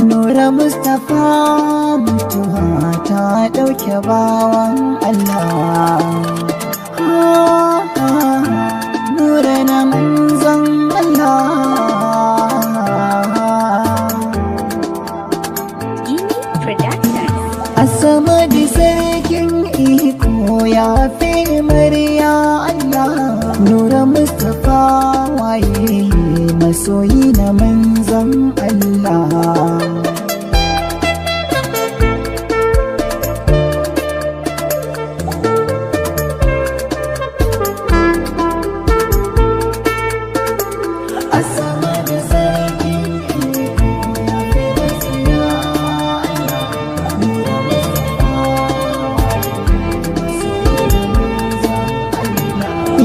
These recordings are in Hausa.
Nura Mustapha mutuwa ta ɗauke bawan Allah. Nura na manzon Allah. Asama da sarkin iko ya fi murya Allah. Nura Mustapha waye masoyi na manzon Allah.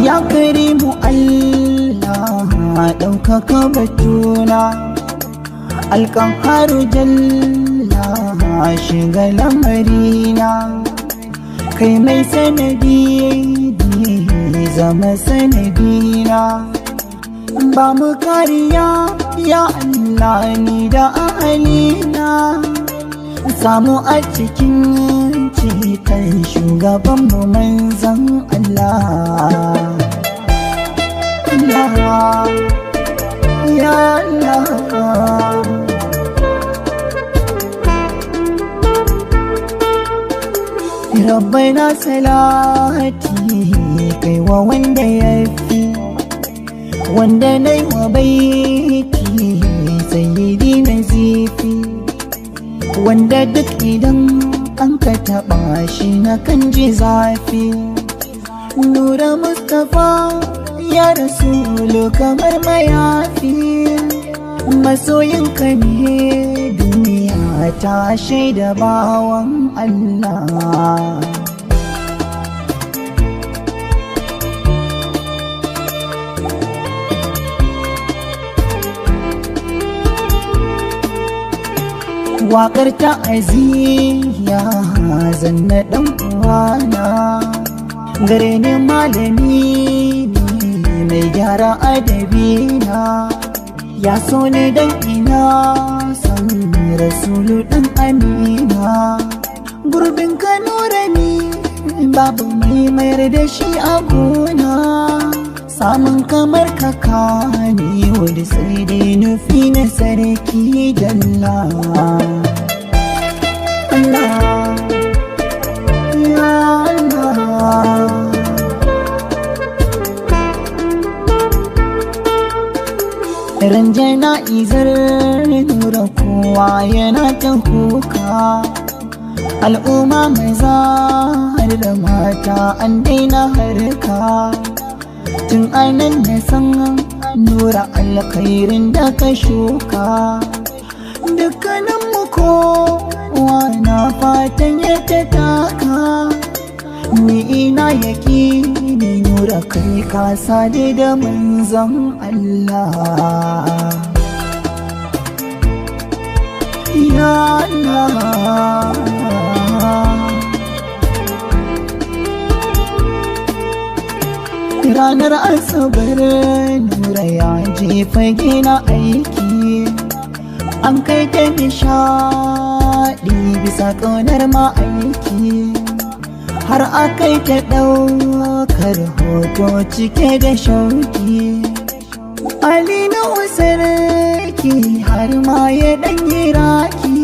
Ya karimu Allah ɗaukaka batuna, alƙaharu jalla shiga lamarina, kai mai sanadi zama sanadina, ba mu kariya ya Allah ni da ahalina, samu a cikin ceton shugabanmu manzon Allah. Allah, ya Allah. Rabbana salati kai wa wanda ya fi, wanda na yi wa baiti sayyidi nazifi, wanda duk idan an ka taɓa shi na kan ji zafi. Nura Mustapha ya Rasulu kamar mayafi, masoyinka ne duniya ta shaida bawan Allah. Waƙar ta'aziyya zanna ɗan uwana, gare ni malami ne mai gyara adabina, ya so ne dan ina san Rasulu ɗan amina. Gurbin ka nura ni babu mai mayar da shi a gona, samun kamar kaka ne wadda sai dai nufi na sarki jalla. Allah, ya Allah. Ran jana'izar nura kowa yana ta kuka, al'umma maza har da mata an daina harka, tun anan na san nura alkhairin da ka shuka. Dukkaninmu kowa na fatan ya ta taka, ni ina yaƙini nura kai ka sade da manzon Allah. Ya Allah, ranar asabar nura ya je fage na aiki, an kai ta nishaɗi bisa ƙaunar ma'aiki, har akai ta ɗaukar hoto cike da shauki. Ali na sarki har ma ya ɗanyi raki,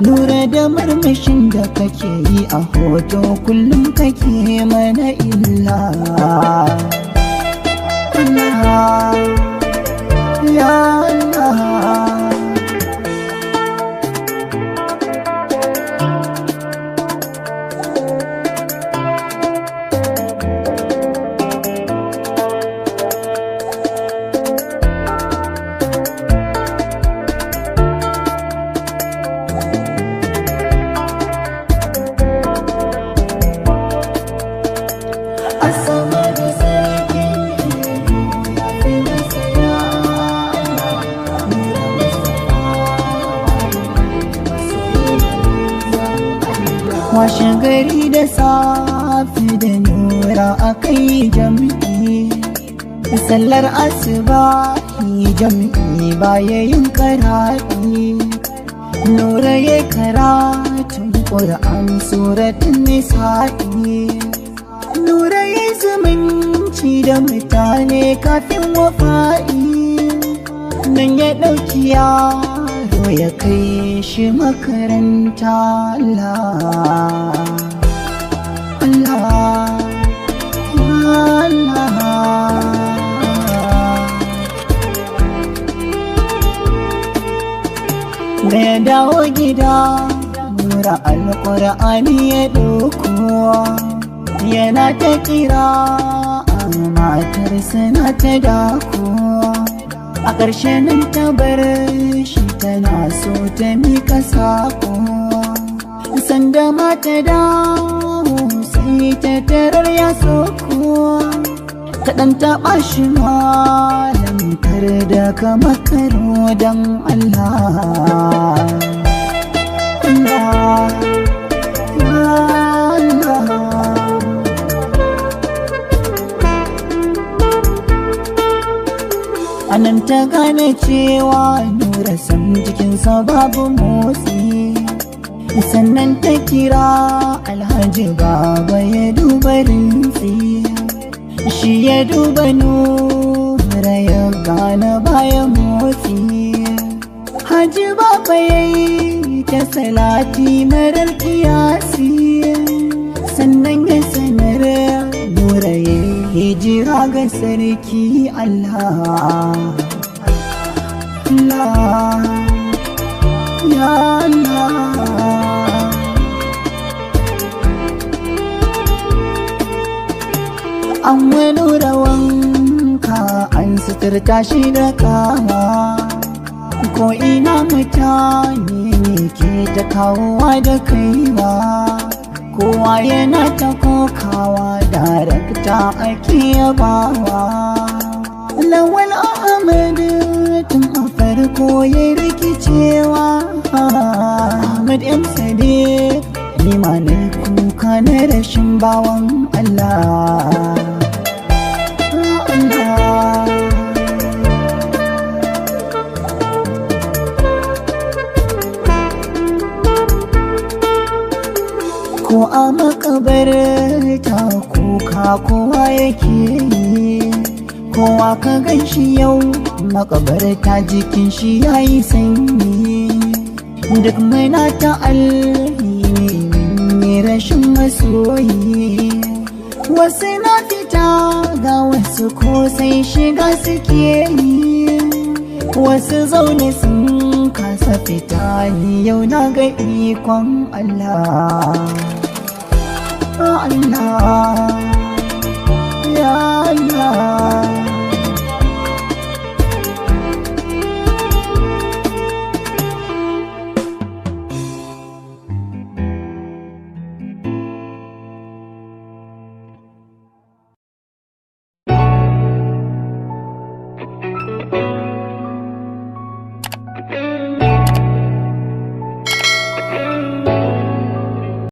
lura da murmushin da kake yi a hoto kullum kake mana illa. Allah, ya Allah. Washe gari da safi da nura akai jam'i, sallar asuba jam'i baya yin karaɗi, Nura ya karatun Ƙur'an suratun Nisa'i. Nura ya zumunci da mutane kafin wafa'i. Nan ya ɗauki yaro ya kai shi makaranta. Allah, Allah, Allah. Da ya dawo gida, Nura Alƙur'ani ya ɗauko, yana ta kira matarsa na ta dako. A ƙarshe nan ta bar shi tana so ta mika saƙo. Sanda mata dawo sai ta tarar ya soko, kaɗan taɓa shi malam kar da ka makaro don Allah. Allah, Allah. Anan ta gane cewa Nura sam jikinsa babu motsi. Sannan ta kira Alhaji Baba ya duba rintsi. Shi ya duba Nura ya gane baya motsi. Haji Baba ya yi ta salati marar kiyasi. Sannan ya sanar Nura ya hijira ga sarki Allah. Allah, ya Allah. An wani rawanka an suturta shi da kawa. Ko ina mutane ke ta kawowa da kaiwa. Kowa yana ta kokawa, darakta ake yabawa. Lawal Ahmad tun a farko ya rikicewa. Ahmad M. Sadiq limanin kuka na rashin bawan Allah. Allah, ko a makabarta kuka kowa yake yi. Kowa ka gan shi yau makabarta jikin shi yayi sanyi. Duk muna ta alhini rashin masoyi. Wasu na fita ga wasu ko sai shiga suke yi. Wasu zaune sun kasa fita, ni yau na ga ikon Allah. Allah, ya Allah.